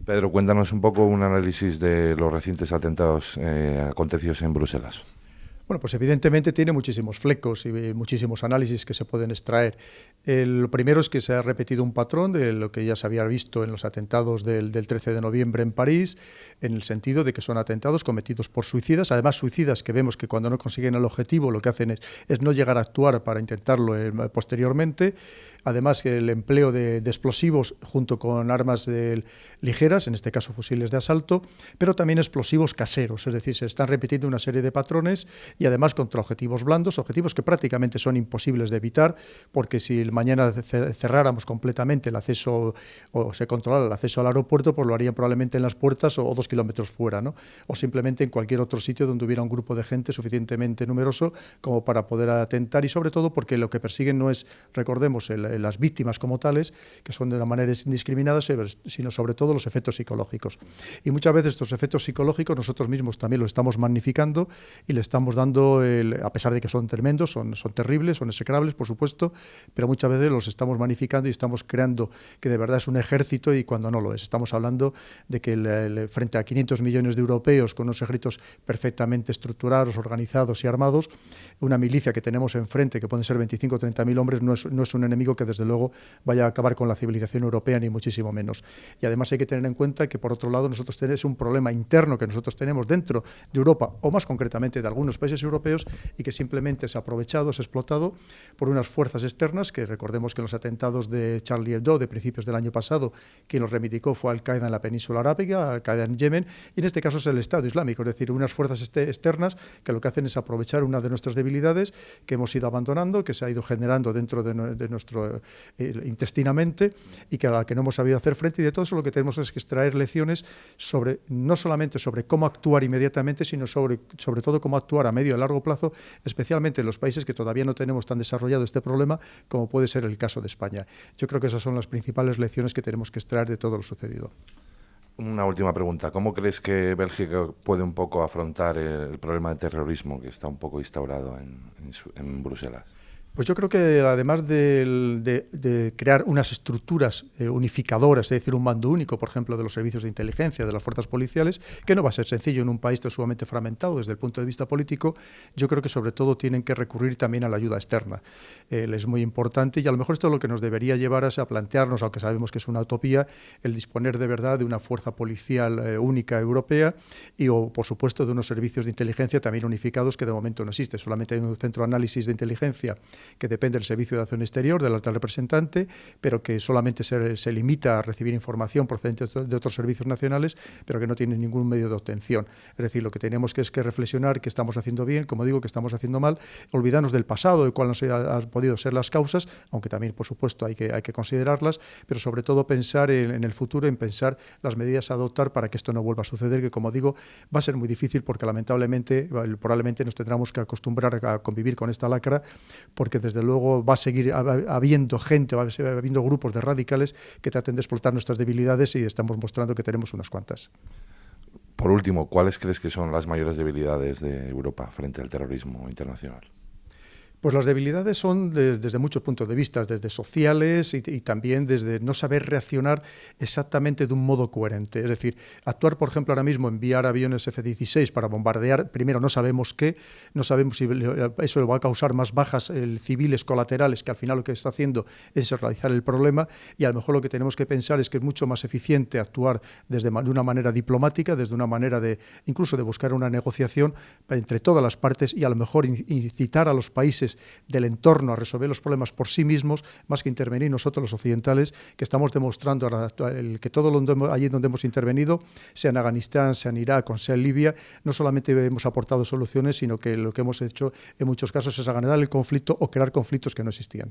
Pedro, cuéntanos un poco un análisis de los recientes atentados acontecidos en Bruselas. Bueno, pues evidentemente tiene muchísimos flecos y muchísimos análisis que se pueden extraer. Lo primero es que se ha repetido un patrón de lo que ya se había visto en los atentados del 13 de noviembre en París, en el sentido de que son atentados cometidos por suicidas, además suicidas que vemos que cuando no consiguen el objetivo lo que hacen es no llegar a actuar para intentarlo posteriormente. Además, que el empleo de explosivos junto con armas ligeras, en este caso fusiles de asalto, pero también explosivos caseros, es decir, se están repitiendo una serie de patrones y además contra objetivos blandos, objetivos que prácticamente son imposibles de evitar, porque si mañana cerráramos completamente el acceso o se controlara el acceso al aeropuerto, pues lo harían probablemente en las puertas o 2 kilómetros fuera, ¿no? O simplemente en cualquier otro sitio donde hubiera un grupo de gente suficientemente numeroso como para poder atentar, y sobre todo porque lo que persiguen no es, recordemos, las víctimas como tales, que son de una manera indiscriminada, sino sobre todo los efectos psicológicos. Y muchas veces estos efectos psicológicos nosotros mismos también los estamos magnificando y le estamos dando, a pesar de que son tremendos, son terribles, son execrables, por supuesto, pero muchas veces los estamos magnificando y estamos creando que de verdad es un ejército y cuando no lo es. Estamos hablando de que frente a 500 millones de europeos con unos ejércitos perfectamente estructurados, organizados y armados, una milicia que tenemos enfrente, que pueden ser 25 o 30 mil hombres, no es un enemigo que desde luego vaya a acabar con la civilización europea, ni muchísimo menos. Y además hay que tener en cuenta que, por otro lado, nosotros tenemos un problema interno que nosotros tenemos dentro de Europa, o más concretamente de algunos países europeos, y que simplemente es aprovechado, es explotado por unas fuerzas externas, que recordemos que en los atentados de Charlie Hebdo de principios del año pasado, quien los reivindicó fue Al-Qaeda en la península arábiga, Al-Qaeda en Yemen, y en este caso es el Estado Islámico, es decir, unas fuerzas externas que lo que hacen es aprovechar una de nuestras debilidades que hemos ido abandonando, que se ha ido generando dentro de nuestro intestinamente, y que a la que no hemos sabido hacer frente, y de todo eso lo que tenemos es que extraer lecciones sobre, no solamente sobre cómo actuar inmediatamente, sino sobre todo cómo actuar a medio y largo plazo, especialmente en los países que todavía no tenemos tan desarrollado este problema como puede ser el caso de España. Yo creo que esas son las principales lecciones que tenemos que extraer de todo lo sucedido. Una última pregunta. ¿Cómo crees que Bélgica puede un poco afrontar el problema de terrorismo que está un poco instaurado en Bruselas? Pues yo creo que además de crear unas estructuras unificadoras, es decir, un mando único, por ejemplo, de los servicios de inteligencia, de las fuerzas policiales, que no va a ser sencillo en un país tan sumamente fragmentado desde el punto de vista político, yo creo que sobre todo tienen que recurrir también a la ayuda externa. Es muy importante, y a lo mejor esto es lo que nos debería llevar a plantearnos, aunque sabemos que es una utopía, el disponer de verdad de una fuerza policial única europea o, por supuesto, de unos servicios de inteligencia también unificados que de momento no existe. Solamente hay un centro de análisis de inteligencia que depende del Servicio de Acción Exterior, del alto representante, pero que solamente se limita a recibir información procedente de otros servicios nacionales, pero que no tiene ningún medio de obtención. Es decir, lo que tenemos que es que reflexionar qué estamos haciendo bien, como digo, qué estamos haciendo mal, olvidarnos del pasado, de cuáles han podido ser las causas, aunque también, por supuesto, hay que considerarlas, pero sobre todo pensar en el futuro, en pensar las medidas a adoptar para que esto no vuelva a suceder, que, como digo, va a ser muy difícil porque lamentablemente, probablemente nos tendremos que acostumbrar a convivir con esta lacra, porque desde luego va a seguir habiendo gente, va a seguir habiendo grupos de radicales que traten de explotar nuestras debilidades, y estamos mostrando que tenemos unas cuantas. Por último, ¿cuáles crees que son las mayores debilidades de Europa frente al terrorismo internacional? Pues las debilidades son desde muchos puntos de vista, desde sociales y también desde no saber reaccionar exactamente de un modo coherente. Es decir, actuar, por ejemplo, ahora mismo, enviar aviones F-16 para bombardear, primero no sabemos qué, no sabemos si eso va a causar más bajas civiles colaterales, que al final lo que está haciendo es realizar el problema, y a lo mejor lo que tenemos que pensar es que es mucho más eficiente actuar de una manera diplomática, desde una manera incluso de buscar una negociación entre todas las partes, y a lo mejor incitar a los países del entorno a resolver los problemas por sí mismos, más que intervenir nosotros los occidentales, que estamos demostrando que todo allí donde hemos intervenido, sea en Afganistán, sea en Irak o sea en Libia, no solamente hemos aportado soluciones, sino que lo que hemos hecho en muchos casos es agrandar el conflicto o crear conflictos que no existían.